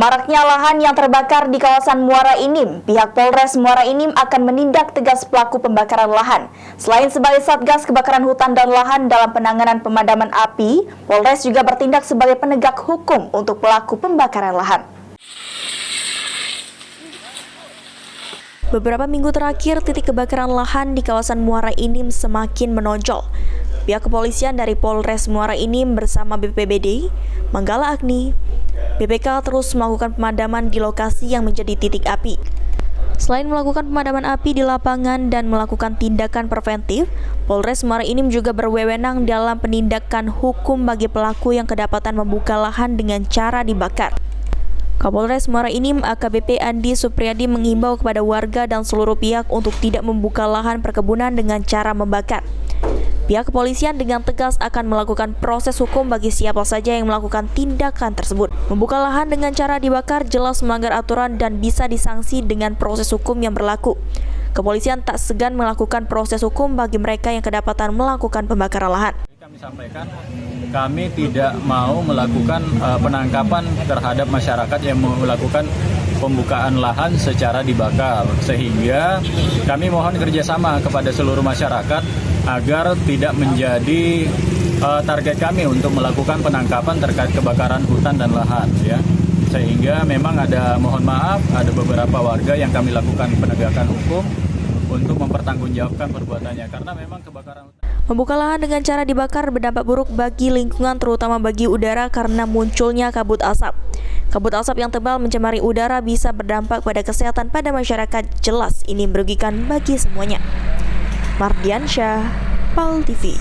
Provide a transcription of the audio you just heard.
Maraknya lahan yang terbakar di kawasan Muara Enim, pihak Polres Muara Enim akan menindak tegas pelaku pembakaran lahan. Selain sebagai Satgas Kebakaran Hutan dan Lahan dalam penanganan pemadaman api, Polres juga bertindak sebagai penegak hukum untuk pelaku pembakaran lahan. Beberapa minggu terakhir, titik kebakaran lahan di kawasan Muara Enim semakin menonjol. Pihak kepolisian dari Polres Muara Enim bersama BPBD, Manggala Agni, BPK terus melakukan pemadaman di lokasi yang menjadi titik api. Selain melakukan pemadaman api di lapangan dan melakukan tindakan preventif, Polres Muara Enim juga berwenang dalam penindakan hukum bagi pelaku yang kedapatan membuka lahan dengan cara dibakar. Kapolres Muara Enim AKBP Andi Supriyadi mengimbau kepada warga dan seluruh pihak untuk tidak membuka lahan perkebunan dengan cara membakar. Pihak kepolisian dengan tegas akan melakukan proses hukum bagi siapa saja yang melakukan tindakan tersebut. Membuka lahan dengan cara dibakar jelas melanggar aturan dan bisa disanksi dengan proses hukum yang berlaku. Kepolisian tak segan melakukan proses hukum bagi mereka yang kedapatan melakukan pembakaran lahan. Kami sampaikan, kami tidak mau melakukan penangkapan terhadap masyarakat yang melakukan pembukaan lahan secara dibakar, sehingga kami mohon kerjasama kepada seluruh masyarakat agar tidak menjadi target kami untuk melakukan penangkapan terkait kebakaran hutan dan lahan, ya. Sehingga memang mohon maaf, ada beberapa warga yang kami lakukan penegakan hukum untuk mempertanggungjawabkan perbuatannya, karena memang kebakaran hutan. Membuka lahan dengan cara dibakar berdampak buruk bagi lingkungan, terutama bagi udara karena munculnya kabut asap. Kabut asap yang tebal mencemari udara bisa berdampak pada kesehatan pada masyarakat. Jelas ini merugikan bagi semuanya. Mardiansyah, PAL TV.